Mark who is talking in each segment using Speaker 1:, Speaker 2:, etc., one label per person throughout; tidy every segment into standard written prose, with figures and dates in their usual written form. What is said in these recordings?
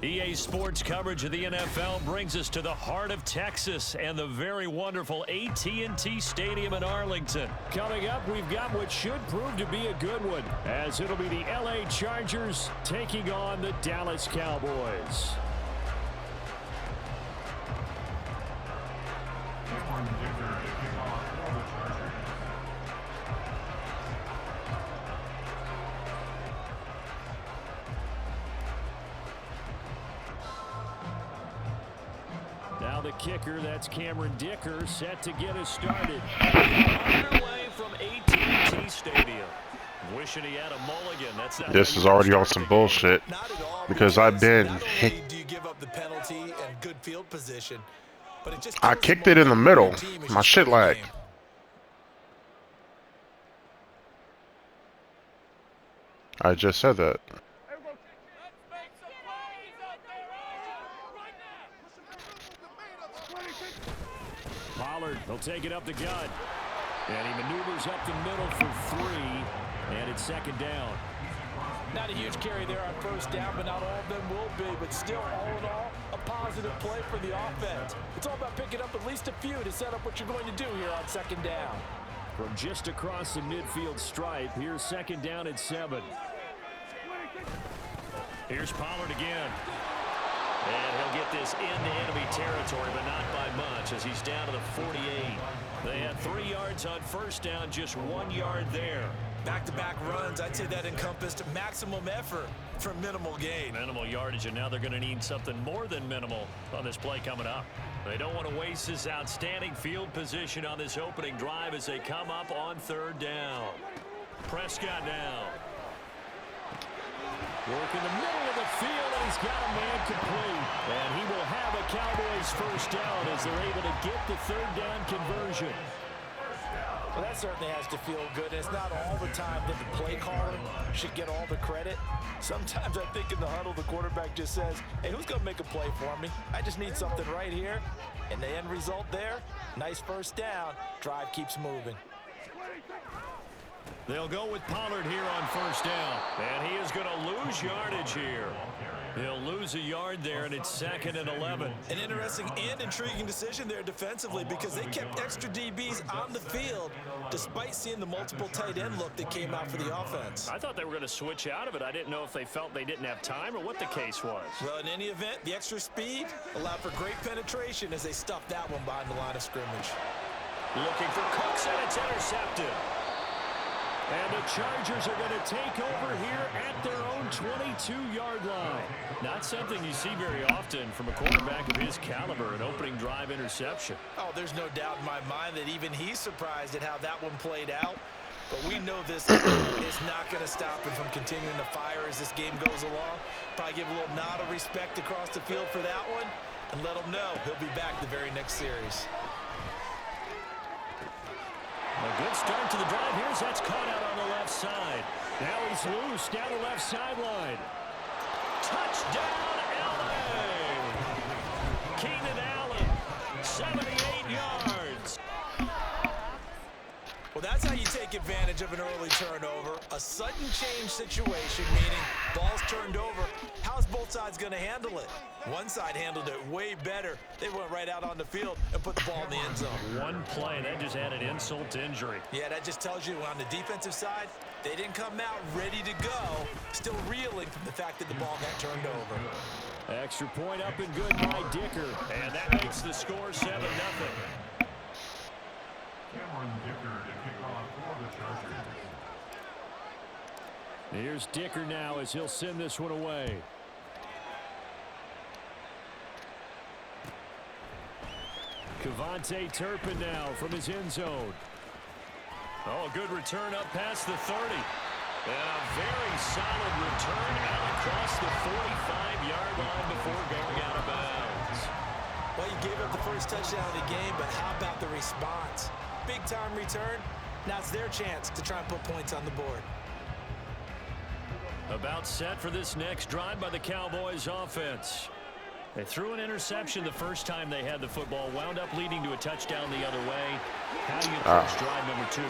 Speaker 1: EA Sports coverage of the NFL brings us to the heart of Texas and the very wonderful AT&T Stadium in Arlington.
Speaker 2: Coming up, we've got what should prove to be a good one, as it'll be the LA Chargers taking on the Dallas Cowboys. Now the kicker, that's Cameron Dicker, set to get us started.
Speaker 1: Underway from AT&T Stadium. Wishing he had a mulligan. That's not
Speaker 3: this is already on some bullshit because I've been I kicked it in the middle. My shit lagged. I just said that.
Speaker 2: Pollard, he'll take it up the gut. And he maneuvers up the middle for 3. And it's second down.
Speaker 4: Not a huge carry there on first down, but not all of them will be. But still, all in all, a positive play for the offense. It's all about picking up at least a few to set up what you're going to do here on second down.
Speaker 2: From just across the midfield stripe, here's second down at 7.
Speaker 1: Here's Pollard again. And he'll get this into enemy territory, but not by much as he's down to the 48. They had 3 yards on first down, just 1 yard there.
Speaker 4: Back-to-back runs, I'd say that encompassed maximum effort for minimal gain.
Speaker 1: Minimal yardage, and now they're going to need something more than minimal on this play coming up. They don't want to waste this outstanding field position on this opening drive as they come up on third down. Prescott now.
Speaker 2: Work in the middle of the field, and he's got a man complete. And he will have a Cowboys first down as they're able to get the third down conversion.
Speaker 4: Well, that certainly has to feel good. It's not all the time that the play caller should get all the credit. Sometimes I think in the huddle, the quarterback just says, hey, who's going to make a play for me? I just need something right here. And the end result there, nice first down. Drive keeps moving.
Speaker 1: They'll go with Pollard here on first down. And he is going to lose yardage here. He'll lose a yard there, and it's second and 11.
Speaker 4: An interesting and intriguing decision there defensively because they kept extra DBs on the field despite seeing the multiple tight end look that came out for the offense.
Speaker 1: I thought they were going to switch out of it. I didn't know if they felt they didn't have time or what the case was.
Speaker 4: Well, in any event, the extra speed allowed for great penetration as they stuffed that one behind the line of scrimmage.
Speaker 1: Looking for Cooks, and it's intercepted.
Speaker 2: And the Chargers are going to take over here at their own 22-yard line. Not something you see very often from a quarterback of his caliber, an opening drive interception.
Speaker 4: Oh, there's no doubt in my mind that even he's surprised at how that one played out. But we know this is not going to stop him from continuing to fire as this game goes along. Probably give a little nod of respect across the field for that one and let him know he'll be back the very next series.
Speaker 2: A good start to the drive. Here's that's caught out on the left side. Now he's loose down the left sideline.
Speaker 1: Touchdown, LA! Keenan Allen, 78 yards.
Speaker 4: Well, that's how you take advantage of an early turnover. A sudden change situation, meaning ball's turned over. How's both sides going to handle it? One side handled it way better. They went right out on the field and put the ball in the end zone.
Speaker 1: One play, that just added insult to injury.
Speaker 4: Yeah, that just tells you on the defensive side, they didn't come out ready to go, still reeling from the fact that the ball got turned over.
Speaker 2: Extra point up and good by Dicker.
Speaker 1: And that makes the score 7-0.
Speaker 2: Here's Dicker now as he'll send this one away. Cavante Turpin now from his end zone.
Speaker 1: Oh, a good return up past the 30. And a very solid return out across the 45-yard line before going out of bounds.
Speaker 4: Well, you gave up the first touchdown of the game, but how about the response? Big-time return. Now it's their chance to try and put points on the board.
Speaker 1: About set for this next drive by the Cowboys offense. They threw an interception the first time they had the football, wound up leading to a touchdown the other way. How do you approach drive number 2?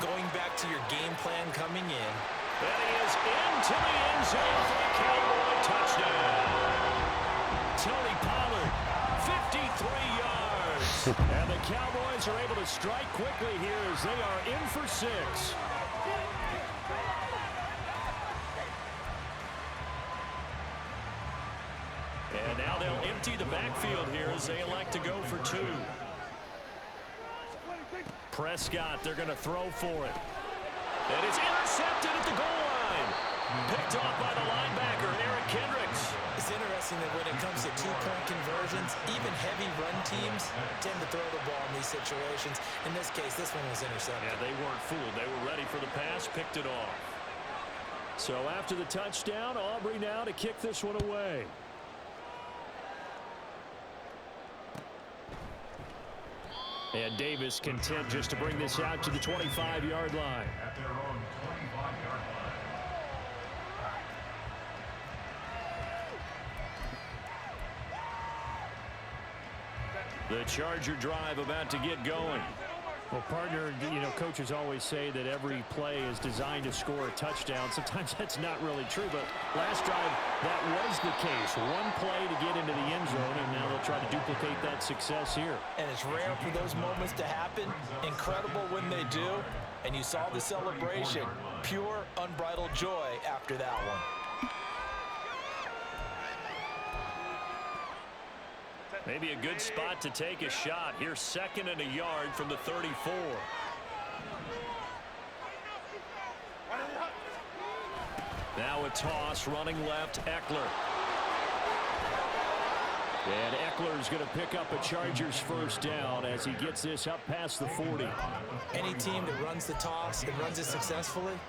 Speaker 4: Going back to your game plan coming in.
Speaker 1: And he is into the end zone for the Cowboy touchdown.
Speaker 2: And the Cowboys are able to strike quickly here as they are in for 6.
Speaker 1: And now they'll empty the backfield here as they elect to go for 2. Prescott, they're going to throw for it. And it's intercepted at the goal line. Picked off by the linebacker, Eric Kendricks.
Speaker 4: It's interesting that when it comes to two-point conversions, even heavy run teams tend to throw the ball in these situations. In this case, this one was intercepted.
Speaker 1: Yeah, they weren't fooled. They were ready for the pass, picked it off.
Speaker 2: So after the touchdown, Aubrey now to kick this one away. And Davis content just to bring this out to the 25-yard line.
Speaker 1: The Charger drive about to get going.
Speaker 2: Well, partner, you know, coaches always say that every play is designed to score a touchdown. Sometimes that's not really true, but last drive, that was the case. One play to get into the end zone, and now they'll try to duplicate that success here.
Speaker 4: And it's rare for those moments to happen. Incredible when they do. And you saw the celebration. Pure, unbridled joy after that one.
Speaker 1: Maybe a good spot to take a shot. Here's 2nd and a yard from the 34. Now a toss running left, Eckler.
Speaker 2: And Eckler's going to pick up a Chargers first down as he gets this up past the 40.
Speaker 4: Any team that runs the toss and runs it successfully,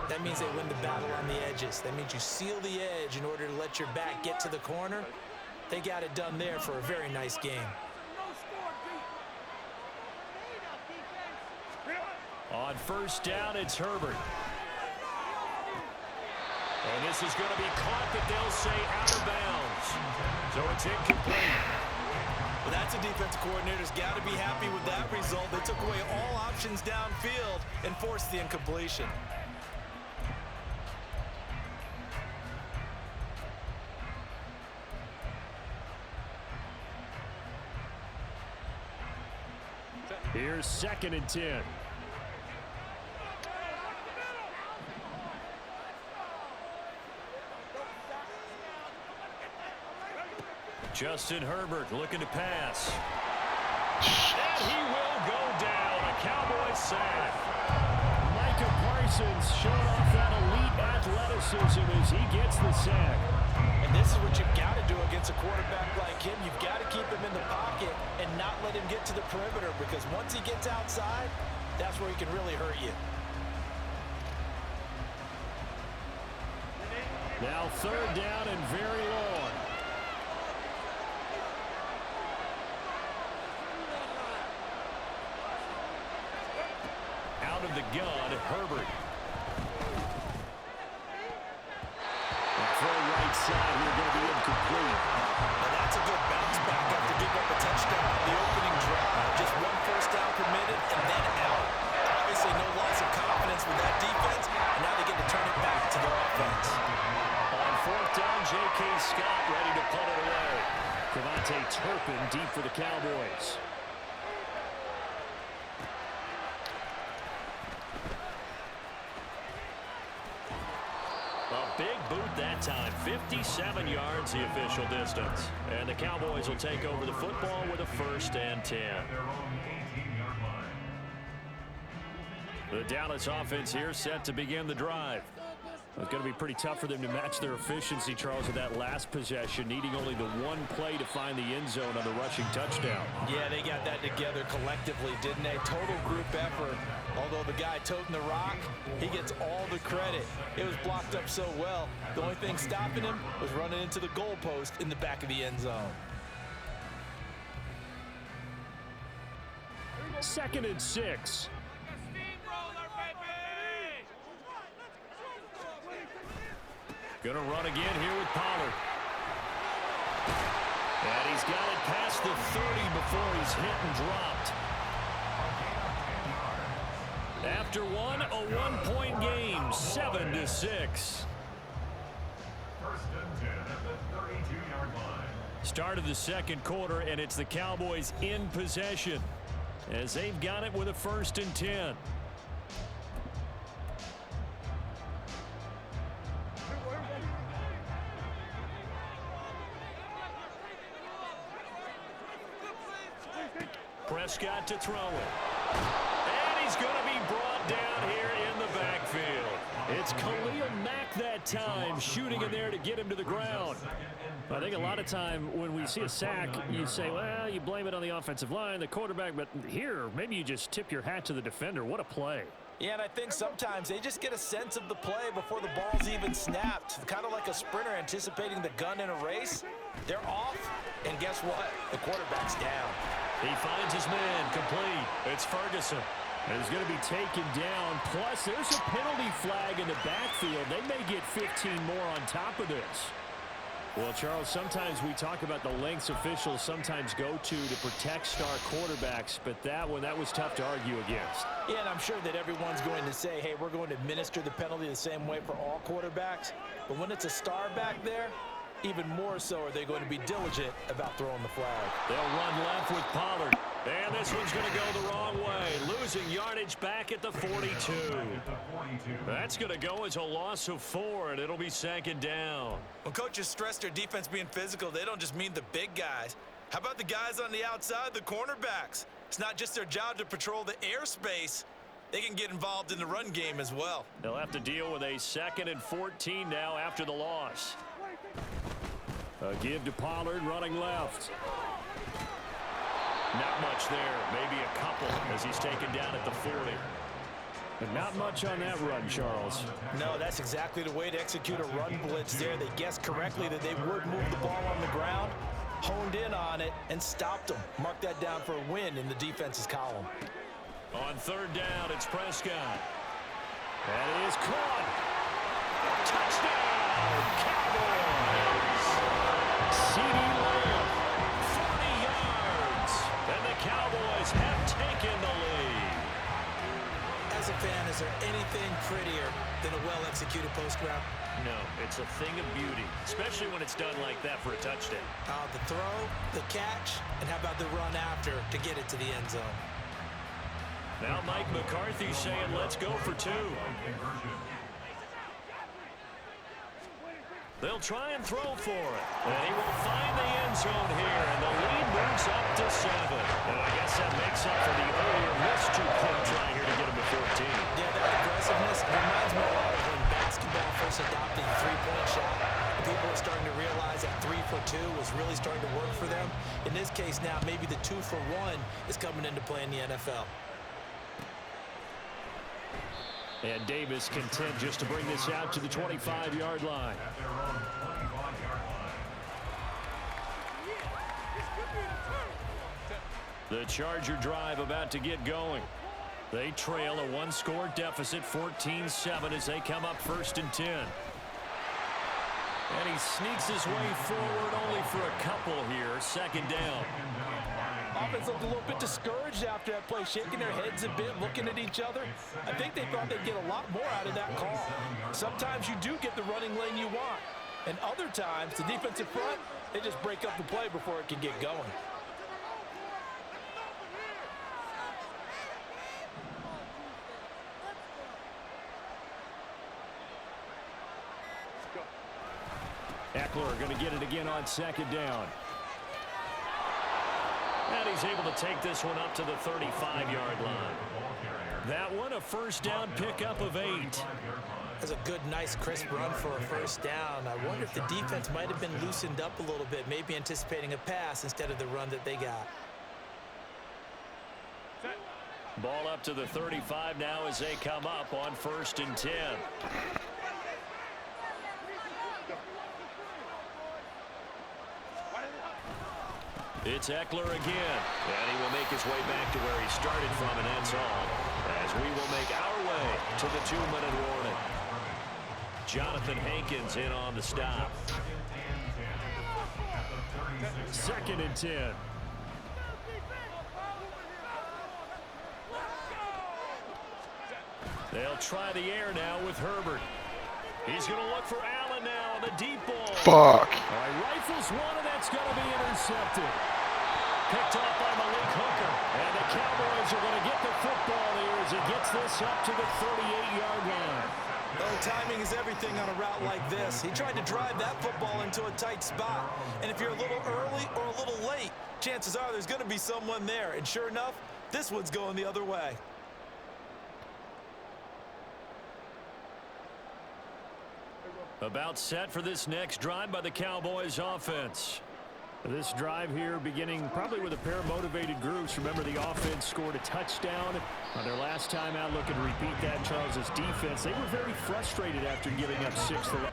Speaker 4: that means they win the battle on the edges. That means you seal the edge in order to let your back get to the corner. They got it done there for a very nice game.
Speaker 1: On first down, it's Herbert. And this is going to be caught, but they'll say out of bounds. So it's incomplete.
Speaker 4: Well, that's a defensive coordinator's got to be happy with that result. They took away all options downfield and forced the incompletion.
Speaker 2: Here's 2nd and 10.
Speaker 1: Justin Herbert looking to pass. And he will go down. A Cowboys sack.
Speaker 2: Micah Parsons showing off that elite athleticism as he gets the sack.
Speaker 4: And this is what you've got to do against a quarterback like him. You've got to keep him in the pocket and not let him get to the perimeter, because once he gets outside, that's where he can really hurt you.
Speaker 2: Now 3rd down and very long.
Speaker 1: Out of the gun, Herbert.
Speaker 2: Throw right side here, going to be incomplete.
Speaker 4: And that's a good bounce back after giving up a touchdown on the opening drive. Just 1 first down permitted and then out. Obviously no loss of confidence with that defense, and now they get to turn it back to their offense.
Speaker 1: On 4th down, J.K. Scott ready to punt it away.
Speaker 2: Devontae Turpin deep for the Cowboys.
Speaker 1: A big boot that time. 57 yards the official distance. And the Cowboys will take over the football with a 1st and 10. The Dallas offense here set to begin the drive. It's going to be pretty tough for them to match their efficiency, Charles, with that last possession, needing only the 1 play to find the end zone on the rushing touchdown.
Speaker 4: Yeah, they got that together collectively, didn't they? Total group effort. Although the guy toting the rock, he gets all the credit. It was blocked up so well. The only thing stopping him was running into the goalpost in the back of the end zone.
Speaker 2: 2nd and 6.
Speaker 1: Gonna run again here with Pollard. And he's got it past the 30 before he's hit and dropped. After one, a 1-point game, 7-6.
Speaker 5: 1st and 10 at the 32-yard line.
Speaker 2: Start of the second quarter, and it's the Cowboys in possession as they've got it with a 1st and 10. Prescott to throw it. And he's going to be brought down here in the backfield. It's Khalil Mack that time, shooting in there to get him to the ground. I think a lot of time when we see a sack, you say, well, you blame it on the offensive line, the quarterback, but here, maybe you just tip your hat to the defender. What a play.
Speaker 4: Yeah, and I think sometimes they just get a sense of the play before the ball's even snapped. Kind of like a sprinter anticipating the gun in a race. They're off, and guess what? The quarterback's down.
Speaker 2: He finds his man complete. It's Ferguson. And he's going to be taken down. Plus, there's a penalty flag in the backfield. They may get 15 more on top of this. Well, Charles, sometimes we talk about the lengths officials sometimes go to protect star quarterbacks, but that was tough to argue against.
Speaker 4: Yeah, and I'm sure that everyone's going to say, hey, we're going to administer the penalty the same way for all quarterbacks. But when it's a star back there, even more so are they going to be diligent about throwing the flag.
Speaker 2: They'll run left with Pollard. And this one's going to go the wrong way. Losing yardage back at the 42. That's going to go as a loss of 4, and it'll be 2nd down.
Speaker 5: When coaches stress their defense being physical, they don't just mean the big guys. How about the guys on the outside, the cornerbacks? It's not just their job to patrol the airspace. They can get involved in the run game as well.
Speaker 2: They'll have to deal with a 2nd and 14 now after the loss. A give to Pollard running left. Not much there, maybe a couple as he's taken down at the 40. But not much on that run, Charles.
Speaker 4: No, that's exactly the way to execute a run blitz there. They guessed correctly that they would move the ball on the ground, honed in on it, and stopped them. Mark that down for a win in the defense's column.
Speaker 2: On 3rd down, it's Prescott. That is caught. Touchdown, Cowboys! CD Lamb, 40 yards, and the Cowboys have taken the lead.
Speaker 4: As a fan, is there anything prettier than a well-executed post route?
Speaker 2: No, it's a thing of beauty, especially when it's done like that for a touchdown.
Speaker 4: The throw, the catch, and how about the run after to get it to the end zone?
Speaker 2: Now Mike McCarthy saying, let's go for 2. They'll try and throw for it. And he will find the end zone here, and the lead moves up to 7. And I guess that makes up for the earlier missed 2-point try here to get him to 14.
Speaker 4: Yeah, that aggressiveness reminds me a lot of when basketball first adopted the three-point shot. People are starting to realize that 3 for 2 was really starting to work for them. In this case now, maybe the 2 for 1 is coming into play in the NFL.
Speaker 2: And Davis content just to bring this out to the 25-yard line. The Charger drive about to get going. They trail a 1-score deficit, 14-7, as they come up 1st and 10. And he sneaks his way forward only for a couple here, 2nd down.
Speaker 4: Offense looked a little bit discouraged after that play, shaking their heads a bit, looking at each other. I think they thought they'd get a lot more out of that call. Sometimes you do get the running lane you want. And other times, the defensive front, they just break up the play before it can get going.
Speaker 2: Eckler going to get it again on 2nd down. And he's able to take this one up to the 35-yard line. That one a 1st down pickup of 8.
Speaker 4: That's a good, nice, crisp run for a 1st down. I wonder if the defense might have been loosened up a little bit, maybe anticipating a pass instead of the run that they got.
Speaker 2: Ball up to the 35 now as they come up on 1st and 10. It's Eckler again, and he will make his way back to where he started from, and that's all, as we will make our way to the 2-minute warning. Jonathan Hankins in on the stop. 2nd and 10. They'll try the air now with Herbert. He's going to look for Allen now on the deep ball.
Speaker 3: Fuck.
Speaker 2: All right, rifles one, and That's going to be intercepted. Picked off by Malik Hooker. And the Cowboys are going to get the football here as he gets this up to the 38-yard line.
Speaker 4: Oh, timing is everything on a route like this. He tried to drive that football into a tight spot. And if you're a little early or a little late, chances are there's going to be someone there. And sure enough, this one's going the other way.
Speaker 2: About set for this next drive by the Cowboys offense. This drive here beginning probably with a pair of motivated groups. Remember, the offense scored a touchdown on their last time out. Looking to repeat that. Charles's defense, they were very frustrated after giving up 6 to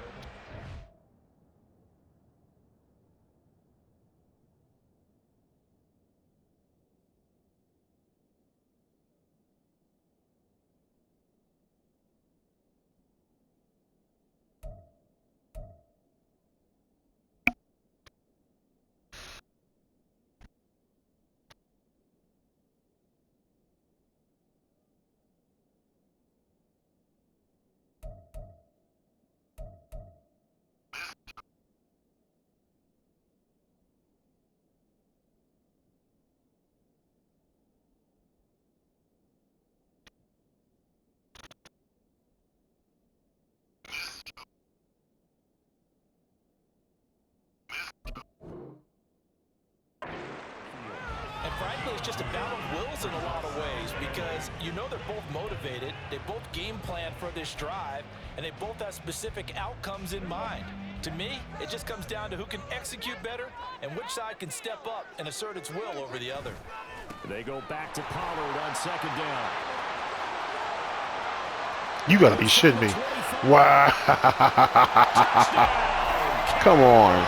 Speaker 4: Frankly, it's just a battle of wills in a lot of ways because you know they're both motivated, they both game plan for this drive, and they both have specific outcomes in mind. To me, it just comes down to who can execute better and which side can step up and assert its will over the other.
Speaker 2: They go back to Pollard on 2nd down.
Speaker 3: You gotta be shitting me. Wow. Come on.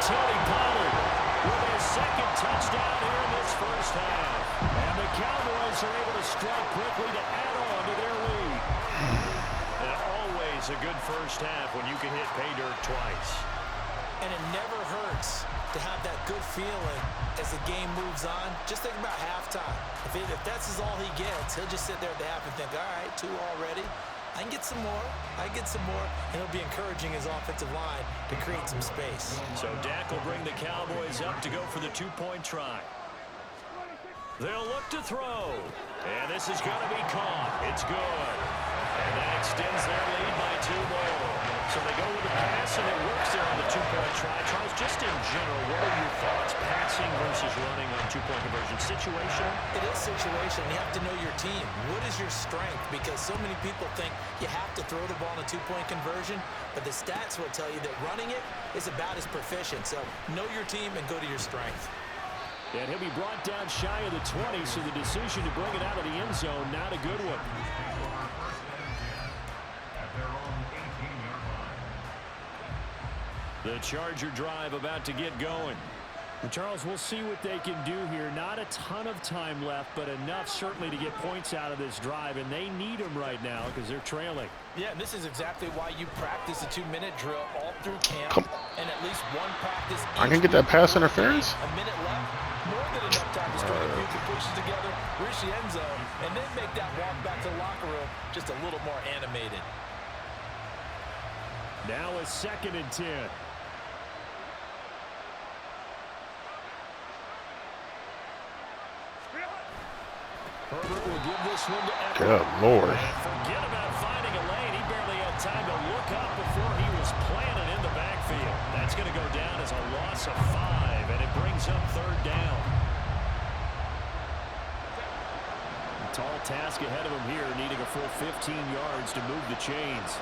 Speaker 2: Tony Pollard with his 2nd touchdown here in this first half. And the Cowboys are able to strike quickly to add on to their lead.
Speaker 1: And always a good first half when you can hit pay dirt twice.
Speaker 4: And it never hurts to have that good feeling as the game moves on. Just think about halftime. If that's all he gets, he'll just sit there at the half and think, all right, 2 already. I can get some more. I get some more. And it'll be encouraging his offensive line to create some space.
Speaker 1: So Dak will bring the Cowboys up to go for the 2-point try. They'll look to throw. And this is going to be caught. It's good. And that extends their lead by 2 more. So they go with the pass, and it works there on the 2-point try. Charles, just in general, what are your thoughts? Passing versus running on 2-point conversion. Situational?
Speaker 4: It is situational. You have to know your team. What is your strength? Because so many people think you have to throw the ball in a 2-point conversion, but the stats will tell you that running it is about as proficient. So know your team and go to your strength.
Speaker 2: And he'll be brought down shy of the 20, so the decision to bring it out of the end zone, not a good one. The Charger drive about to get going. And Charles, we'll see what they can do here. Not a ton of time left, but enough certainly to get points out of this drive, and they need them right now because they're trailing.
Speaker 4: Yeah, and this is exactly why you practice a 2-minute drill all through camp and at least one practice.
Speaker 3: I can get that pass interference?
Speaker 4: A minute left, more than enough time to string a few completions together, reach the end zone, and then make that walk back to the locker room just a little more animated.
Speaker 2: Now a 2nd and 10. Herbert will give this one to Eckler.
Speaker 3: Good Lord.
Speaker 2: Forget about finding a lane. He barely had time to look up before he was planted in the backfield. That's going to go down as a loss of 5, and it brings up 3rd down. A tall task ahead of him here, needing a full 15 yards to move the chains.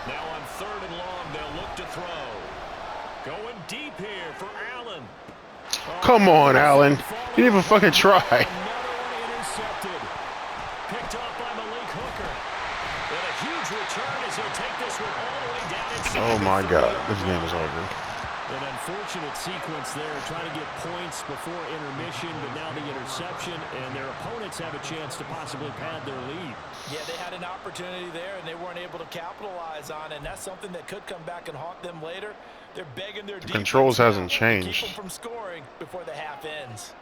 Speaker 2: Now on 3rd and long, they'll look to throw. Going deep here for Allen.
Speaker 3: Come on, Allen. You didn't even fucking try.
Speaker 2: Another one intercepted. Picked off by Malik Hooker. And a huge return as he'll take this one all the way down inside.
Speaker 3: Oh my God, this game is over.
Speaker 2: An unfortunate sequence there, trying to get points before intermission, but now the interception, and their opponents have a chance to possibly pad their lead.
Speaker 4: Yeah, they had an opportunity there, and they weren't able to capitalize on it, and that's something that could come back and haunt them later. They're begging their defense
Speaker 3: Controls hasn't
Speaker 4: to
Speaker 3: changed.
Speaker 4: keep them from scoring before the half ends.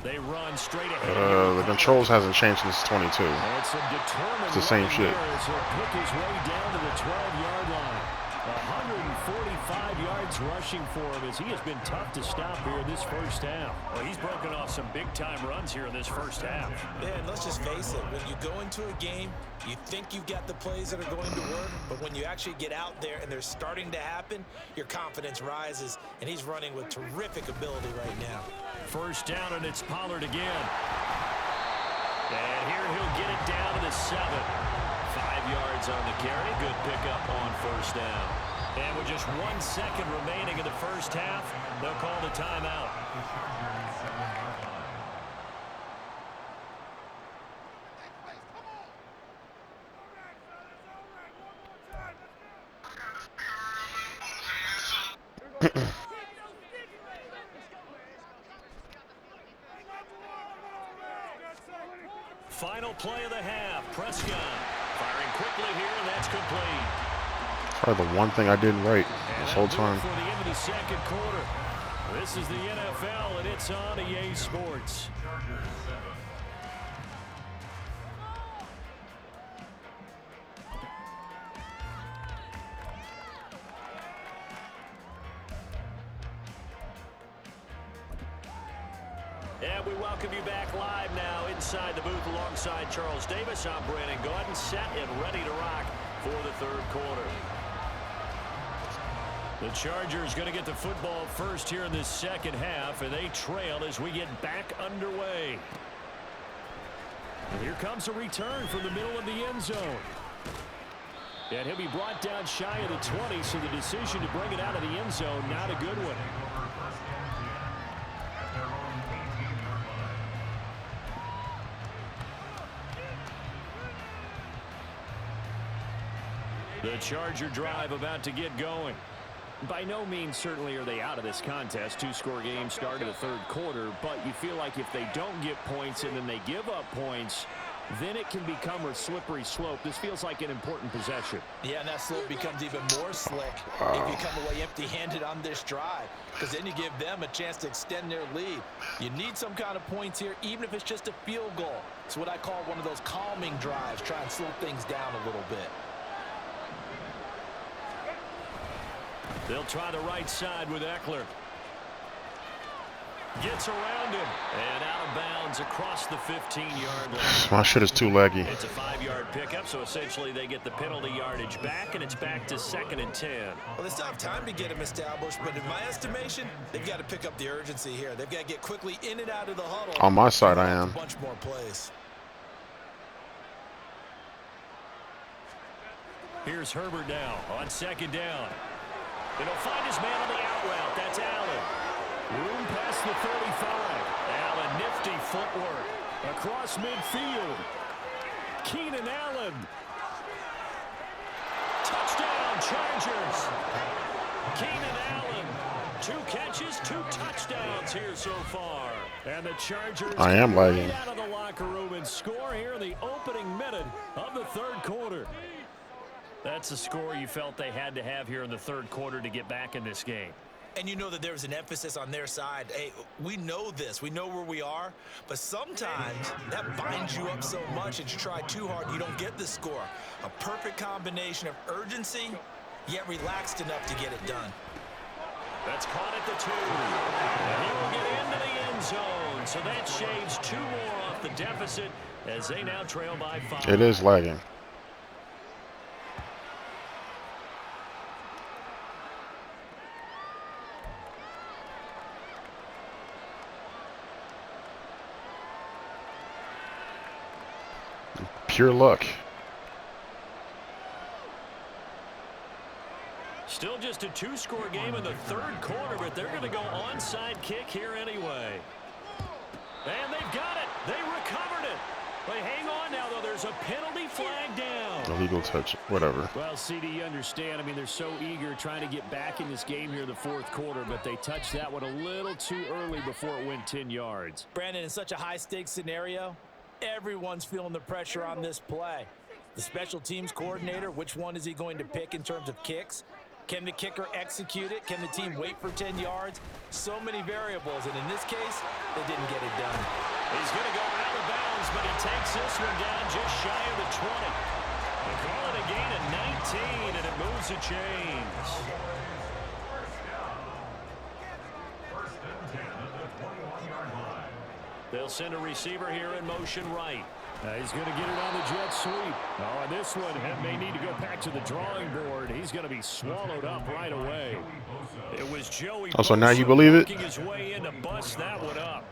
Speaker 2: They run straight ahead.
Speaker 3: The controls hasn't changed since 22.
Speaker 2: It's
Speaker 3: the same shit.
Speaker 2: He'll pick his way down to the 12-yard line. 145 yards rushing for him as he has been tough to stop here in this first half.
Speaker 1: Well, he's broken off some big-time runs here in this first half.
Speaker 4: Yeah, and let's just face it. When you go into a game, you think you've got the plays that are going to work, but when you actually get out there and they're starting to happen, your confidence rises, and he's running with terrific ability right now.
Speaker 2: First down, and it's Pollard again. And here he'll get it down to the 7. 5 yards on the carry. Good pickup on first down.
Speaker 1: And with just 1 second remaining in the first half, they'll call the timeout. Final play of the half. Prescott firing quickly here, and that's complete.
Speaker 3: Probably the one thing I did right this whole time.
Speaker 2: For the end of the second quarter. This is the NFL, and it's on EA Sports.
Speaker 1: And we welcome you back live now inside the booth alongside Charles Davis. I'm Brandon Gaudin, set and ready to rock for the third quarter.
Speaker 2: The Chargers going to get the football first here in this second half, and they trail as we get back underway. And here comes a return from the middle of the end zone. And he'll be brought down shy of the 20, so the decision to bring it out of the end zone, not a good one. The Charger drive about to get going. By no means certainly are they out of this contest. Two-score game start of the third quarter, but you feel like if they don't get points and then they give up points, then it can become a slippery slope. This feels like an important possession.
Speaker 4: Yeah, and that slope becomes even more slick if you come away empty-handed on this drive, because then you give them a chance to extend their lead. You need some kind of points here, even if it's just a field goal. It's what I call one of those calming drives, try and slow things down a little bit.
Speaker 2: They'll try the right side with Eckler. Gets around him. And out of bounds across the 15-yard line.
Speaker 3: My shit is too laggy.
Speaker 1: It's a 5-yard pickup, so essentially they get the penalty yardage back, and it's back to 2nd and 10.
Speaker 4: Well, they still have time to get him established, but in my estimation, they've got to pick up the urgency here. They've got to get quickly in and out of the huddle.
Speaker 3: On my side, I am.
Speaker 4: A bunch more plays.
Speaker 2: Here's Herbert now on 2nd down. And he'll find his man on the out route. That's Allen. Room past the 35. Allen, nifty footwork. Across midfield. Keenan Allen. Touchdown, Chargers. Keenan Allen. 2 catches, 2 touchdowns here so far. And the Chargers
Speaker 3: I am lagging.
Speaker 2: right out of the locker room and score here in the opening minute of the third quarter.
Speaker 1: That's the score you felt they had to have here in the third quarter to get back in this game.
Speaker 4: And you know that there was an emphasis on their side. Hey, we know this. We know where we are. But sometimes that binds you up so much that you try too hard, you don't get the score. A perfect combination of urgency, yet relaxed enough to get it done.
Speaker 1: That's caught at the 2. And he will get into the end zone. So that shaves 2 more off the deficit as they now trail by 5.
Speaker 3: It is lagging. Pure luck.
Speaker 1: Still just a 2-score game in the third quarter, but they're going to go onside kick here anyway. And they've got it. They recovered it. They hang on now, though. There's a penalty flag down.
Speaker 3: Illegal touch. Whatever.
Speaker 2: Well, CD, you understand. I mean, they're so eager trying to get back in this game here in the fourth quarter, but they touched that one a little too early before it went 10 yards.
Speaker 4: Brandon, in such a high-stakes scenario, everyone's feeling the pressure on this play. The special teams coordinator, which one is he going to pick in terms of kicks? Can the kicker execute it? Can the team wait for 10 yards? So many variables, and in this case, they didn't get it done.
Speaker 2: He's going to go out of bounds, but he takes this one down just shy of the 20. They call it a gain of 19, and it moves the chains. They'll send a receiver here in motion right. He's going to get it on the jet sweep. Oh, and this one may need to go back to the drawing board. He's going to be swallowed up right away. It was Joey
Speaker 3: Oh, so now you believe it?
Speaker 2: working his way in to bust that one up.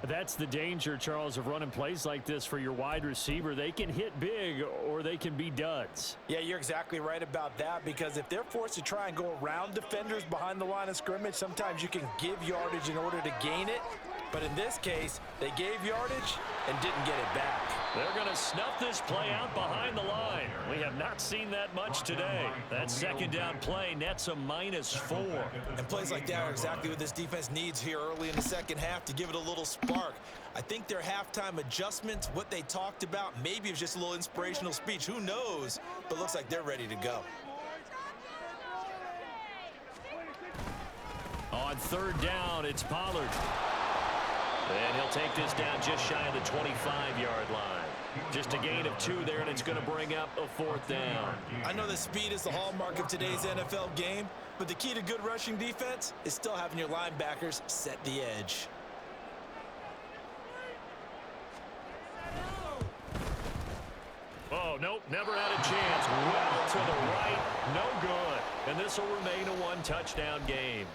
Speaker 2: That's the danger, Charles, of running plays like this for your wide receiver. They can hit big or they can be duds.
Speaker 4: Yeah, you're exactly right about that, because if they're forced to try and go around defenders behind the line of scrimmage, sometimes you can give yardage in order to gain it. But in this case, they gave yardage and didn't get it back.
Speaker 2: They're going to snuff this play out behind the line. We have not seen that much today. That second down play nets a -4.
Speaker 5: And plays like that are exactly what this defense needs here early in the second half to give it a little spark. I think their halftime adjustments, what they talked about, maybe it was just a little inspirational speech. Who knows? But looks like they're ready to go.
Speaker 2: On third down, it's Pollard. And he'll take this down just shy of the 25-yard line. Just a gain of 2 there, and it's going to bring up a 4th down.
Speaker 5: I know that speed is the hallmark of today's NFL game, but the key to good rushing defense is still having your linebackers set the edge.
Speaker 2: Oh, nope, never had a chance. Well to the right, no good. And this will remain a 1-touchdown game.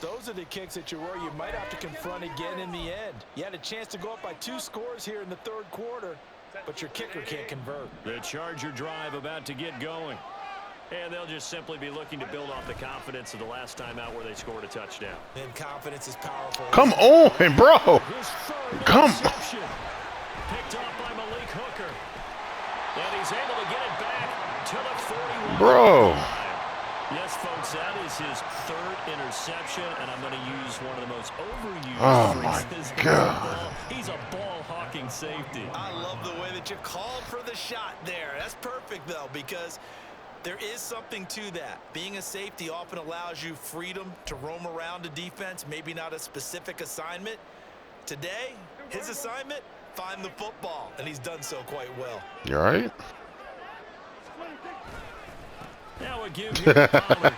Speaker 4: Those are the kicks that you worry you might have to confront again in the end. You had a chance to go up by 2 scores here in the third quarter, but your kicker can't convert.
Speaker 2: The Charger drive about to get going. And they'll just simply be looking to build off the confidence of the last time out where they scored a touchdown.
Speaker 5: And confidence is powerful.
Speaker 3: Come on, bro.
Speaker 2: His third
Speaker 3: Come.
Speaker 2: interception. Picked off by Malik Hooker. And he's able to get it back to the 41.
Speaker 3: Bro.
Speaker 2: Yes, folks, that is his 3rd interception, and I'm going to use one of the most overused
Speaker 3: Oh, my
Speaker 2: phrases.
Speaker 3: God.
Speaker 2: He's a ball-hawking safety.
Speaker 5: I love the way that you called for the shot there. That's perfect, though, because there is something to that. Being a safety often allows you freedom to roam around a defense, maybe not a specific assignment. Today, his assignment, find the football, and he's done so quite well.
Speaker 3: You all right?
Speaker 2: Now we give him Pollard.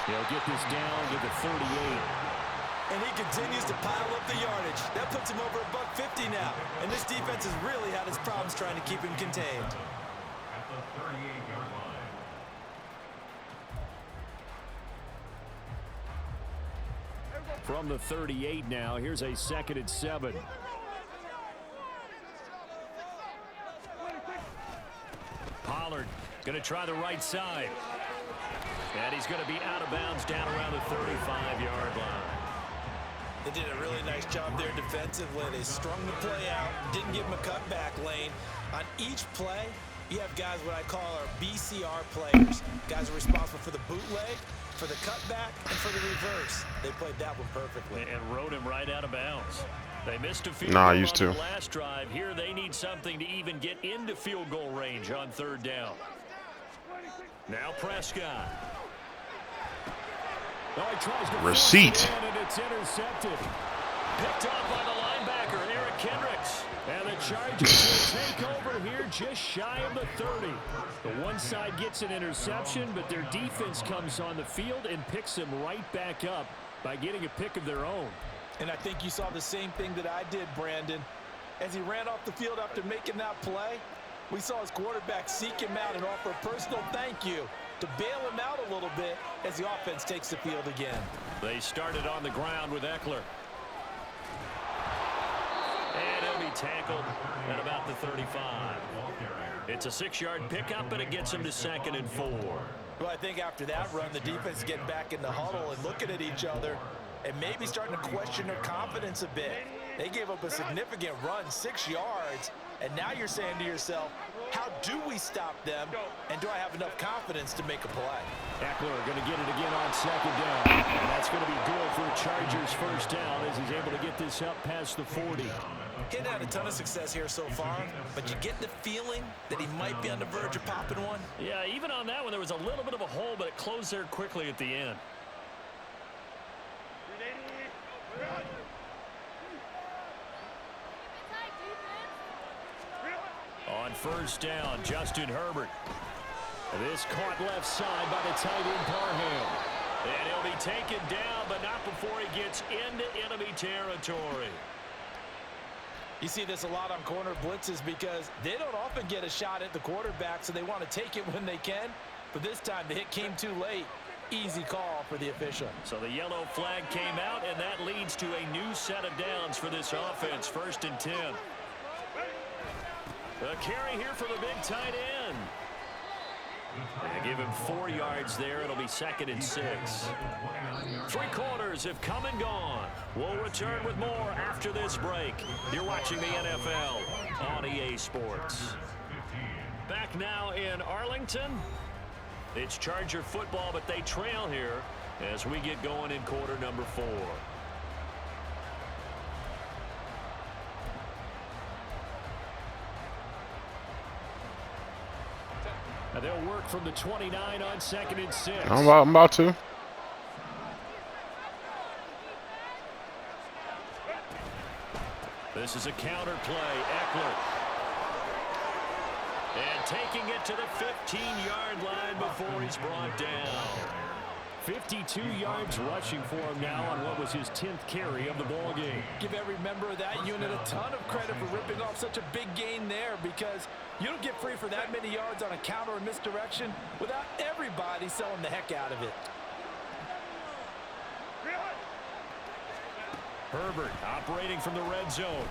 Speaker 2: He'll get this down to the 38.
Speaker 5: And he continues to pile up the yardage. That puts him over $150 now. And this defense has really had its problems trying to keep him contained.
Speaker 2: From the 38 now, here's a 2nd and 7. Pollard going to try the right side. And he's going to be out of bounds down around the 35-yard line.
Speaker 5: They did a really nice job there defensively. They strung the play out, didn't give him a cutback lane. On each play, you have guys what I call our BCR players. Guys are responsible for the bootleg, for the cutback, and for the reverse. They played that one perfectly.
Speaker 2: And rode him right out of bounds. They missed a field
Speaker 3: Nah, I
Speaker 2: goal
Speaker 3: used
Speaker 2: on
Speaker 3: to.
Speaker 2: the last drive. Here they need something to even get into field goal range on 3rd down. Now Prescott. Oh, he tries to
Speaker 3: Receipt.
Speaker 2: force it in, and it's intercepted. Picked off by the linebacker, Eric Kendricks. And the Chargers will take over here just shy of the 30. The one side gets an interception, but their defense comes on the field and picks them right back up by getting a pick of their own.
Speaker 4: And I think you saw the same thing that I did, Brandon. As he ran off the field after making that play, we saw his quarterback seek him out and offer a personal thank you to bail him out a little bit as the offense takes the field again.
Speaker 2: They started on the ground with Eckler. And he'll be tackled at about the 35. It's a 6-yard pickup, and it gets him to 2nd and 4.
Speaker 4: Well, I think after that run, the defense is getting back in the huddle and looking at each other and maybe starting to question their confidence a bit. They gave up a significant run, 6 yards, and now you're saying to yourself, how do we stop them, and do I have enough confidence to make a play?
Speaker 2: Eckler going to get it again on 2nd down. And that's going to be good for the Chargers' 1st down as he's able to get this up past the 40.
Speaker 4: He hadn't had a ton of success here so far, but you get the feeling that he might be on the verge of popping one.
Speaker 2: Yeah, even on that one, there was a little bit of a hole, but it closed there quickly at the end. On first down, Justin Herbert. This caught left side by the tight end Parham. And he'll be taken down, but not before he gets into enemy territory.
Speaker 4: You see this a lot on corner blitzes because they don't often get a shot at the quarterback, so they want to take it when they can. But this time the hit came too late. Easy call for the official.
Speaker 2: So the yellow flag came out, and that leads to a new set of downs for this offense. 1st and 10. A carry here for the big tight end. And give him 4 yards there. It'll be 2nd and 6. 3 quarters have come and gone. We'll return with more after this break. You're watching the NFL on EA Sports. Back now in Arlington. It's Charger football, but they trail here as we get going in quarter number 4. And they'll work from the 29 on 2nd and 6.
Speaker 3: I'm about to.
Speaker 2: This is a counter play. Eckler. And taking it to the 15-yard line before he's brought down. 52 yards rushing for him now on what was his 10th carry of the ball game.
Speaker 4: Give every member of that unit a ton of credit for ripping off such a big gain there, because you don't get free for that many yards on a counter or misdirection without everybody selling the heck out of it.
Speaker 2: Herbert operating from the red zone.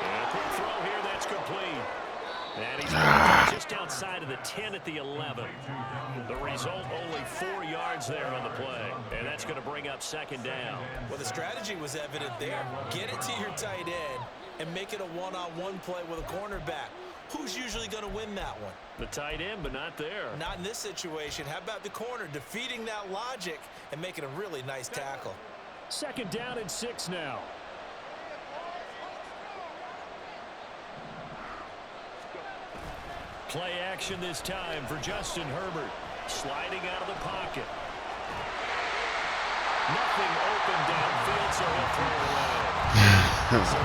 Speaker 2: And a quick throw here, that's complete. And he's just outside of the 10 at the 11. The result, only 4 yards there on the play. And that's going to bring up 2nd down.
Speaker 4: Well, the strategy was evident there. Get it to your tight end and make it a one-on-one play with a cornerback. Who's usually going to win that one?
Speaker 2: The tight end, but not there.
Speaker 4: Not in this situation. How about the corner defeating that logic and making a really nice tackle?
Speaker 2: 2nd down and 6 now. Play action this time for Justin Herbert. Sliding out of the pocket. Nothing open downfield, so he'll throw it away. So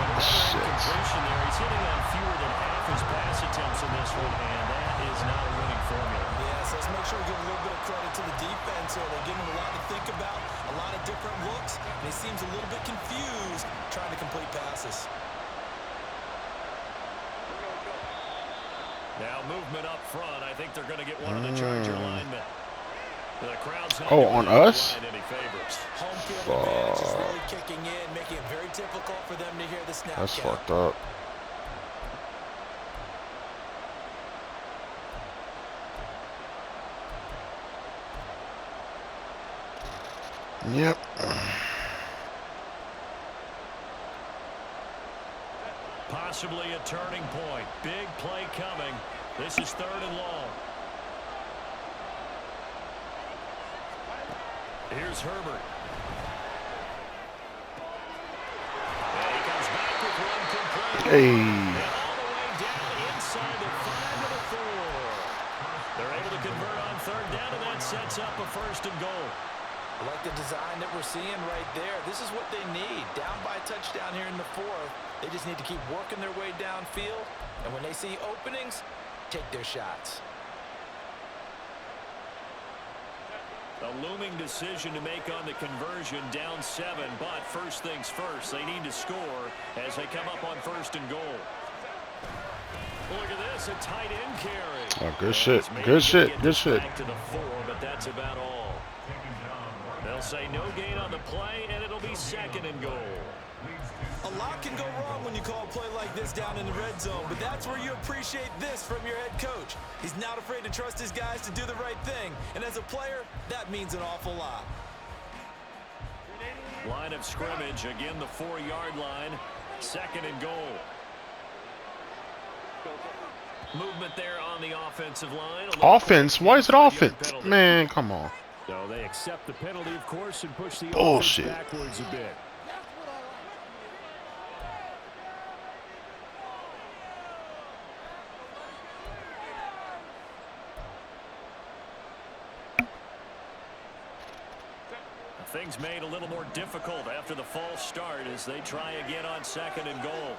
Speaker 2: completion there. He's hitting on fewer than half his pass attempts in this one, and that is not a winning formula.
Speaker 4: Yes, let's make sure we give a little bit of credit to the defense here. They're giving him a lot to think about, a lot of different looks, and he seems a little bit confused trying to complete passes.
Speaker 2: Now movement up front. I think they're going to get one of the Charger linemen. The crowd's not
Speaker 3: on us?
Speaker 2: any favorites.
Speaker 4: Home field advantage is really kicking in, making it very difficult for them to hear the snap
Speaker 3: That's
Speaker 4: count.
Speaker 3: fucked up. Yep.
Speaker 2: Possibly a turning point. Big play coming. This is 3rd and long. Here's Herbert. And he comes back with one complete.
Speaker 3: Hey.
Speaker 2: And all the way down inside the 5 to the 4. They're able to convert on 3rd down, and that sets up a 1st and goal.
Speaker 4: I like the design that we're seeing right there. This is what they need. Down by a touchdown here in the 4th. They just need to keep working their way downfield. And when they see openings, take their shots.
Speaker 2: A looming decision to make on the conversion, down 7. But first things first, they need to score as they come up on 1st and goal. Look at this, a tight end carry.
Speaker 3: Oh, good shit. Good shit. Good shit.
Speaker 2: Back to the 4, but that's about all. They'll say no gain on the play, and it'll be 2nd and goal.
Speaker 4: A lot can go wrong when you call a play like this down in the red zone, but that's where you appreciate this from your head coach. He's not afraid to trust his guys to do the right thing, and as a player, that means an awful lot.
Speaker 2: Line of scrimmage, again the 4-yard line, 2nd and goal. Movement there on the offensive line.
Speaker 3: Offense? Why is it offense? Man, come on.
Speaker 2: So they accept the penalty, of course, and push the
Speaker 3: Bullshit.
Speaker 2: offense backwards a bit. things made a little more difficult after the false start as they try again on 2nd and goal.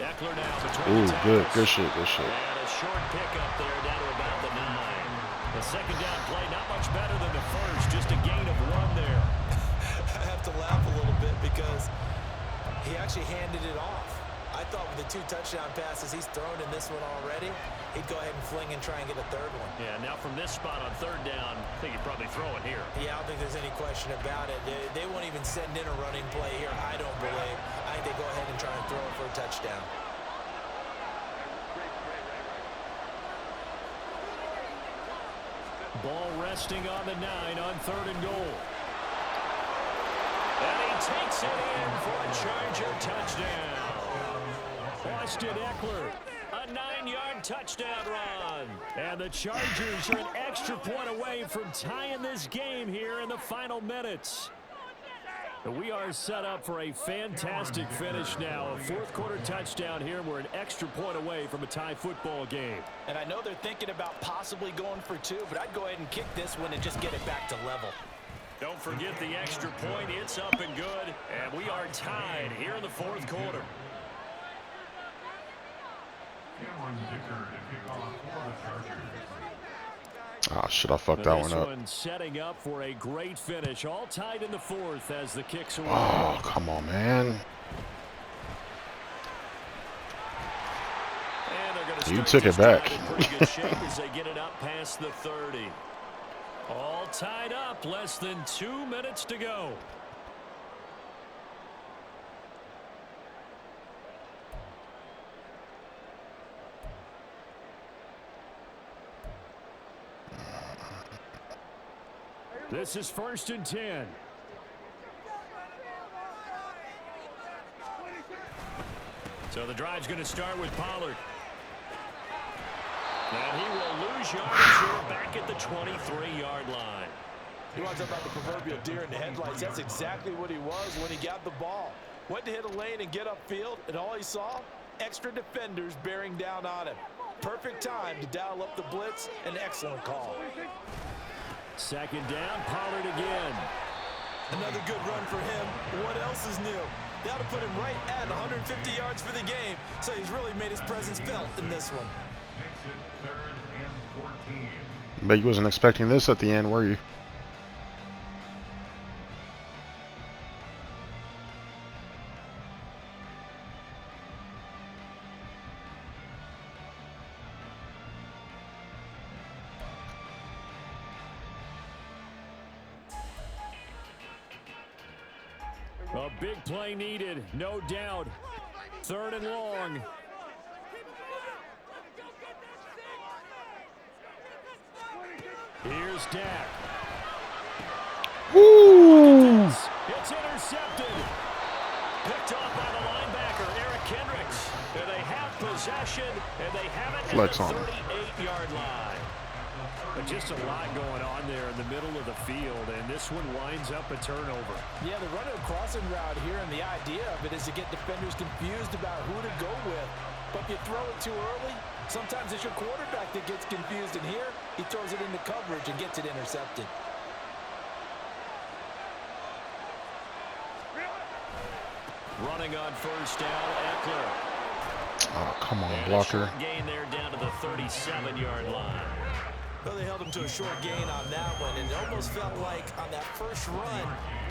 Speaker 2: Eckler now between the
Speaker 3: Ooh,
Speaker 2: tackles.
Speaker 3: good shit, good shit.
Speaker 2: And a short pickup there down to about the 9. The 2nd down play, not much better than the first, just a gain of 1 there.
Speaker 4: I have to laugh a little bit because he actually handed it off. I thought with the 2 touchdown passes he's thrown in this one already, he'd go ahead and fling and try and get a 3rd one.
Speaker 2: Yeah, now from this spot on 3rd down, I think he'd probably throw it here.
Speaker 4: Yeah, I don't think there's any question about it. They won't even send in a running play here, I don't believe. I think they go ahead and try and throw it for a touchdown.
Speaker 2: Ball resting on the 9 on 3rd and goal. And he takes it in for a Charger touchdown. Austin Eckler, a 9-yard touchdown run. And the Chargers are an extra point away from tying this game here in the final minutes. We are set up for a fantastic finish now. A 4th quarter touchdown here. We're an extra point away from a tie football game.
Speaker 4: And I know they're thinking about possibly going for 2, but I'd go ahead and kick this one and just get it back to level.
Speaker 2: Don't forget the extra point. It's up and good. And we are tied here in the 4th quarter.
Speaker 3: Ah, shit, I fucked that one up.
Speaker 2: This one setting up for a great finish. All tied in the 4th as the kicks away.
Speaker 3: Oh, come on, man. You took it back.
Speaker 2: In pretty good shape as they get it up past the 30. All tied up. Less than 2 minutes to go. This is 1st and 10. So the drive's going to start with Pollard. And he will lose yardage here back at the 23-yard line.
Speaker 4: You want to talk about the proverbial deer in the headlights? That's exactly what he was when he got the ball. Went to hit a lane and get upfield, and all he saw, extra defenders bearing down on him. Perfect time to dial up the blitz. An excellent call.
Speaker 2: 2nd down, Pollard again.
Speaker 4: Another good run for him. What else is new? That'll put him right at 150 yards for the game, so he's really made his presence felt in this one.
Speaker 3: Bet you wasn't expecting this at the end, were you?
Speaker 2: A big play needed, no doubt. 3rd and long. Here's Dak.
Speaker 3: Woo!
Speaker 2: It's intercepted. Picked off by the linebacker, Eric Kendricks. And they have possession, and they have it
Speaker 3: Flex
Speaker 2: at
Speaker 3: on
Speaker 2: the
Speaker 3: him.
Speaker 2: 38-yard line. But just a lot going on there in the middle of the field, and this one winds up a turnover.
Speaker 4: Yeah, they're running a crossing route here, and the idea of it is to get defenders confused about who to go with. But if you throw it too early, sometimes it's your quarterback that gets confused, and here he throws it into coverage and gets it intercepted.
Speaker 2: Running on 1st down, Eckler.
Speaker 3: Oh, come on,
Speaker 2: And a
Speaker 3: blocker.
Speaker 2: short gain there down to the 37-yard line.
Speaker 4: Well, they held him to a short gain on that one, and it almost felt like on that first run,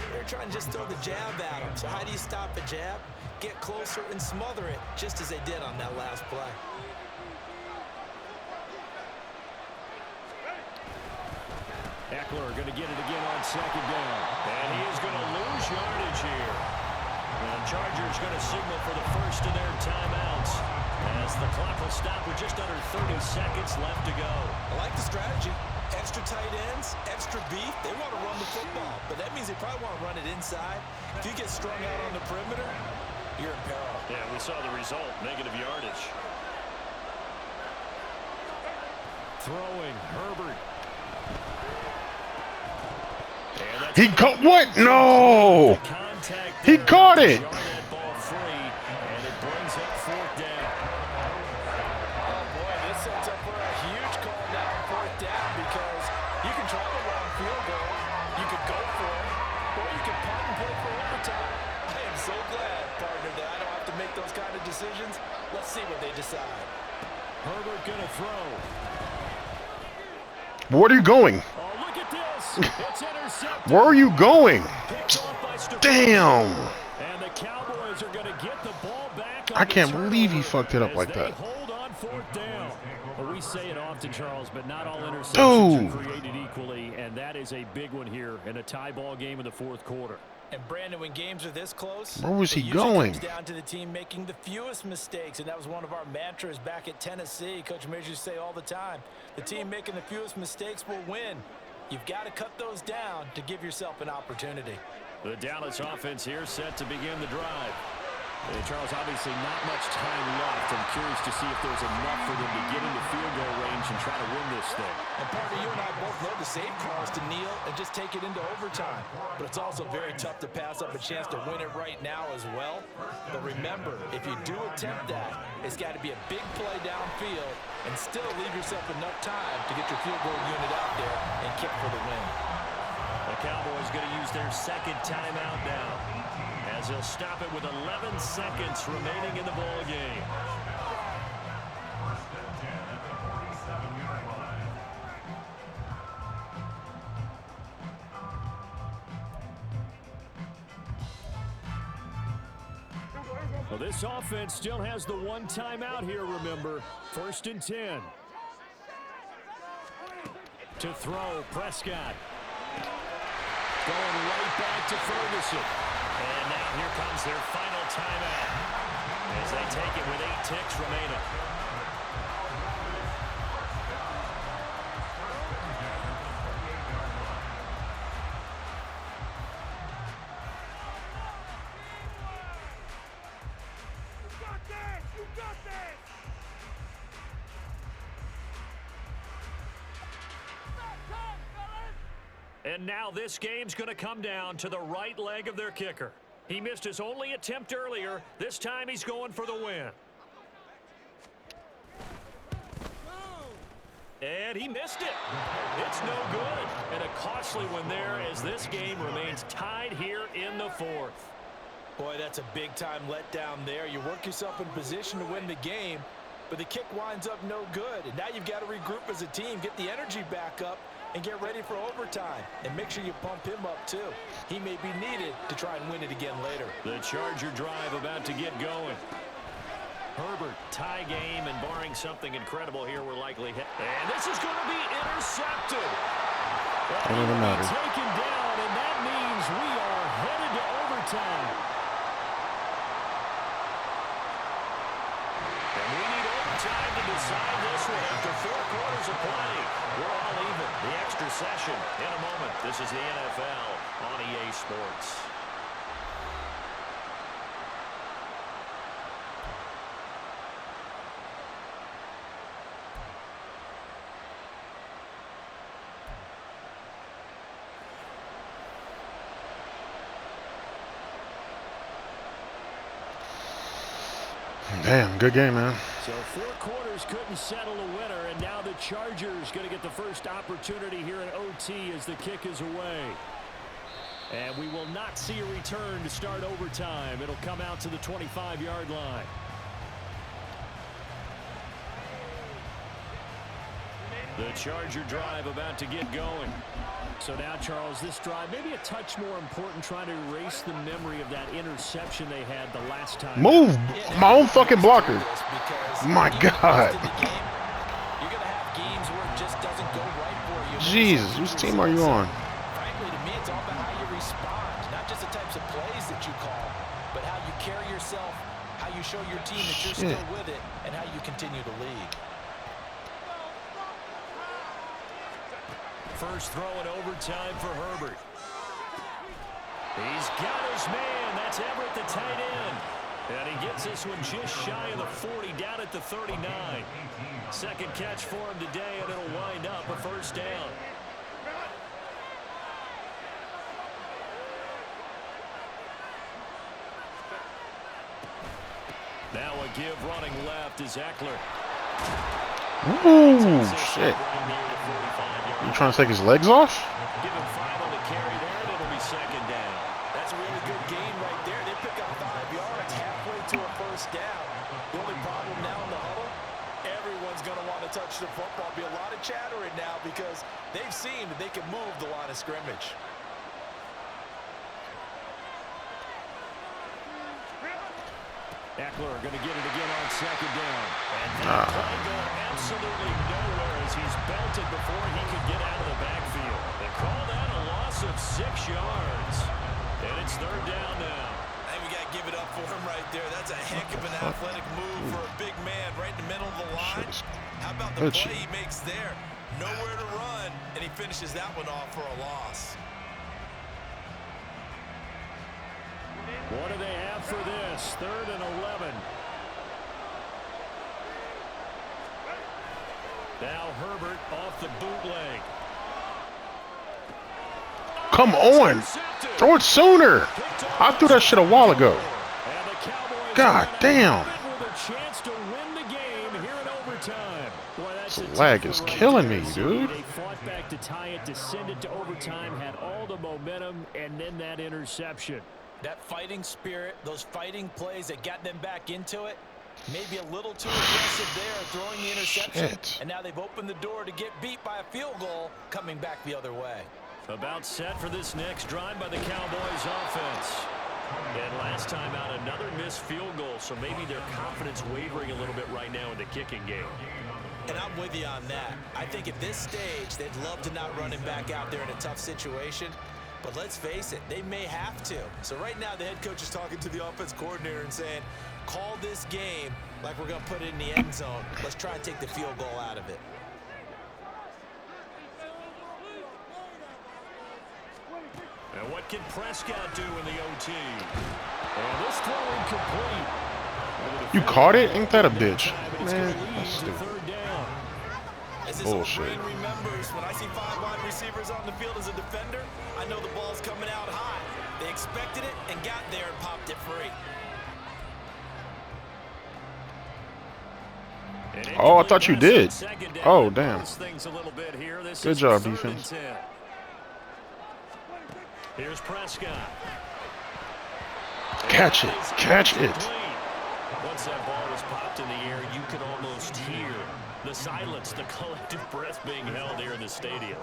Speaker 4: they were trying to just throw the jab at him. So how do you stop a jab? Get closer and smother it, just as they did on that last play.
Speaker 2: Eckler going to get it again on 2nd down. And he is going to lose yardage here. And Chargers going to signal for the first of their timeouts as the clock will stop with just under 30 seconds left to go.
Speaker 4: I like the strategy. Extra tight ends, extra beef. They want to run the football, but that means they probably want to run it inside. If you get strung out on the perimeter, you're in peril.
Speaker 2: Yeah, we saw the result, negative yardage. Throwing, Herbert.
Speaker 3: He caught what? No! He caught it!
Speaker 2: Ball free, and it brings up 4th down.
Speaker 4: Oh, boy, this sets up decisions. Let's see what they decide.
Speaker 2: Herbert going to throw.
Speaker 3: Where are you going?
Speaker 2: Oh, look at this. It's intercepted.
Speaker 3: Where are you going? Damn.
Speaker 2: And the Cowboys are going to get the ball back.
Speaker 3: I can't believe he fucked it up like that.
Speaker 2: Hold on fourth down. Well, we say it often, Charles, but not all interceptions are created equally, and that is a big one here in a tie ball game in the fourth quarter.
Speaker 4: And Brandon, when games are this close,
Speaker 3: where was he
Speaker 4: it
Speaker 3: going?
Speaker 4: comes down to the team making the fewest mistakes, and that was one of our mantras back at Tennessee. Coach Mears used to say all the time, the team making the fewest mistakes will win. You've got to cut those down to give yourself an opportunity.
Speaker 2: The Dallas offense here set to begin the drive. Charles, obviously not much time left. I'm curious to see if there's enough for them to get into field goal range and try to win this thing.
Speaker 4: And partner, you and I both know the safe call is to kneel and just take it into overtime. But it's also very tough to pass up a chance to win it right now as well. But remember, if you do attempt that, it's got to be a big play downfield and still leave yourself enough time to get your field goal unit out there and kick for the win.
Speaker 1: The Cowboys going to use their second timeout now, as he'll stop it with 11 seconds remaining in the ball game.
Speaker 2: Well, this offense still has the one timeout here, remember. 1st and 10. To throw, Prescott. Going right back to Ferguson.
Speaker 1: And now here comes their final timeout as they take it with 8 ticks remaining. And now this game's going to come down to the right leg of their kicker. He missed his only attempt earlier. This time he's going for the win. And he missed it. It's no good. And a costly one there as this game remains tied here in the fourth.
Speaker 4: Boy, that's a big-time letdown there. You work yourself in position to win the game, but the kick winds up no good. And now you've got to regroup as a team, get the energy back up, and get ready for overtime. And make sure you pump him up, too. He may be needed to try and win it again later.
Speaker 1: The Charger drive about to get going. Herbert, tie game, and barring something incredible here, we're likely hit. And this is going to be intercepted.
Speaker 3: Don't even matter.
Speaker 2: Taken down, and that means we are headed to overtime.
Speaker 1: And we need overtime to decide this one after 4 quarters of play. We're all even. The extra session in a moment. This is the NFL on EA Sports.
Speaker 3: Damn, good game, man.
Speaker 2: So 4 quarters couldn't settle a winner, and now the Chargers going to get the first opportunity here at OT as the kick is away. And we will not see a return to start overtime. It'll come out to the 25-yard line.
Speaker 1: The Charger drive about to get going.
Speaker 2: So now, Charles, this drive maybe a touch more important, trying to erase the memory of that interception they had the last time.
Speaker 3: Move! My own fucking blocker. My God.
Speaker 4: You're going to have games where it just doesn't go right for you.
Speaker 3: Jesus, whose team are you on?
Speaker 4: Frankly, to me, it's all about how you respond. Not just the types of plays that you call, but how you carry yourself, how you show your team that you're still with it, and how you continue to lead.
Speaker 1: First throw in overtime for Herbert. He's got his man. That's Everett, the tight end. And he gets this one just shy of the 40, down at the 39. Second catch for him today, and it'll wind up a first down. Now a give running left is Eckler.
Speaker 3: Ooh, shit. You trying to take his legs off?
Speaker 1: Give him 5 on the carry there, and it'll be second down.
Speaker 4: That's a really good gain right there. They pick up 5 yards halfway to a first down. The only problem now in the huddle, everyone's going to want to touch the football. Be a lot of chattering now because they've seen that they can move the line of scrimmage.
Speaker 2: Eckler going to get it again on second down. And that play going absolutely nowhere as he's belted before he could get out of the backfield. They call that a loss of 6 yards. And it's third down now.
Speaker 4: I think we got to give it up for him right there. That's a heck of an athletic move for a big man right in the middle of the line. How about the play he makes there? Nowhere to run, and he finishes that one off for a loss.
Speaker 2: What do they have for this? 3rd and 11. Now Herbert off the bootleg.
Speaker 3: Come on. Throw it sooner. I threw that shit a while ago. God damn. This lag is killing me, dude.
Speaker 2: They fought back to tie it, to send it to overtime, had all the momentum, and then that interception.
Speaker 4: That fighting spirit, those fighting plays that got them back into it, maybe a little too aggressive there, throwing the interception.
Speaker 3: Shit.
Speaker 4: And now they've opened the door to get beat by a field goal, coming back the other way.
Speaker 2: About set for this next drive by the Cowboys offense.
Speaker 1: And last time out, another missed field goal, so maybe their confidence wavering a little bit right now in the kicking game.
Speaker 4: And I'm with you on that. I think at this stage, they'd love to not run him back out there in a tough situation. But let's face it, they may have to. So right now, the head coach is talking to the offense coordinator and saying, call this game like we're going to put it in the end zone. Let's try and take the field goal out of it.
Speaker 2: And what can Prescott do in the OT? And this throw incomplete.
Speaker 3: You caught it? Ain't that a bitch? Man, that's stupid.
Speaker 4: As this
Speaker 3: Bullshit.
Speaker 4: brain remembers, when I see 5 wide receivers on the field as a defender, I know the ball's coming out high. They expected it and got there and popped it free.
Speaker 3: Oh, I thought you did. Oh, damn. Good job, defense.
Speaker 2: Here's Prescott.
Speaker 3: Catch it. Catch it.
Speaker 2: Once that ball was popped in the air, you could almost hear the silence, the collective breath being held here in the stadium.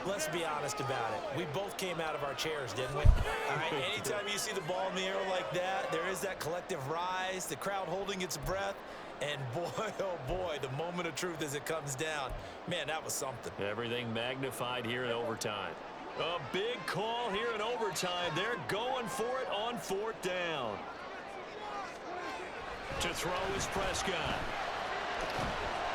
Speaker 4: Let's be honest about it. We both came out of our chairs, didn't we? All right, anytime you see the ball in the air like that, there is that collective rise, the crowd holding its breath, and boy, oh boy, the moment of truth as it comes down. Man, that was something.
Speaker 2: Everything magnified here in overtime. A big call here in overtime. They're going for it on 4th down. To throw is Prescott.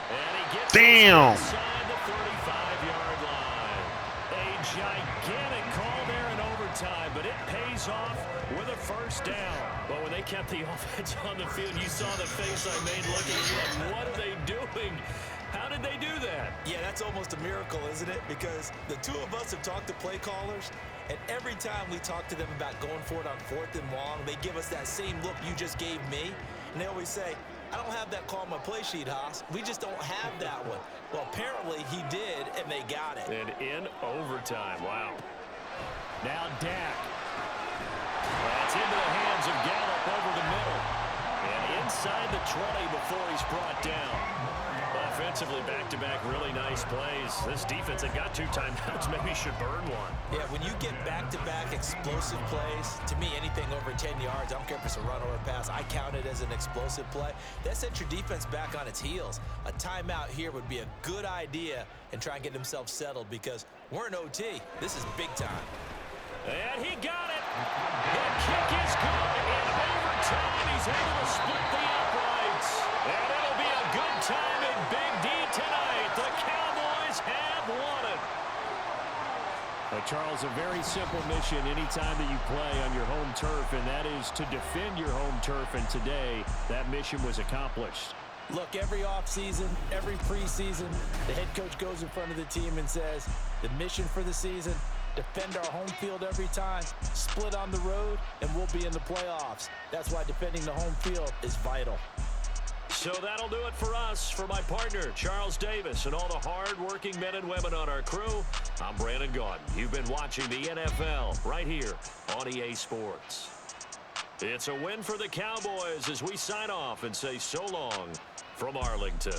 Speaker 2: And he gets inside the 35-yard line. A gigantic call there in overtime, but it pays off with a 1st down. But when they kept the offense on the field, you saw the face I made looking at them. What are they doing? How did they do that?
Speaker 4: Yeah, that's almost a miracle, isn't it? Because the two of us have talked to play callers, and every time we talk to them about going for it on 4th and long, they give us that same look you just gave me. And they always say, I don't have that call on my play sheet, Haas. We just don't have that one. Well, apparently he did, and they got it.
Speaker 2: And in overtime, wow. Now Dak. That's into the hands of Gallup over the middle. And inside the 20 before he's brought down. Offensively, back-to-back, really nice plays. This defense, they've got 2 timeouts. Maybe should burn one.
Speaker 4: Yeah, when you get back-to-back explosive plays, to me, anything over 10 yards, I don't care if it's a run or a pass, I count it as an explosive play. That sets your defense back on its heels. A timeout here would be a good idea and try and get themselves settled because we're in OT. This is big time.
Speaker 2: And he got it. The kick is good. In overtime, he's able to split the uprights. And it'll be a good time in Big D tonight. The Cowboys have won it. Charles, a very simple mission anytime that you play on your home turf, and that is to defend your home turf. And today, that mission was accomplished.
Speaker 4: Look, every offseason, every preseason, the head coach goes in front of the team and says, the mission for the season, defend our home field every time, split on the road, and we'll be in the playoffs. That's why defending the home field is vital.
Speaker 1: So that'll do it for us. For my partner, Charles Davis, and all the hard-working men and women on our crew, I'm Brandon Gaudin. You've been watching the NFL right here on EA Sports. It's a win for the Cowboys as we sign off and say so long from Arlington.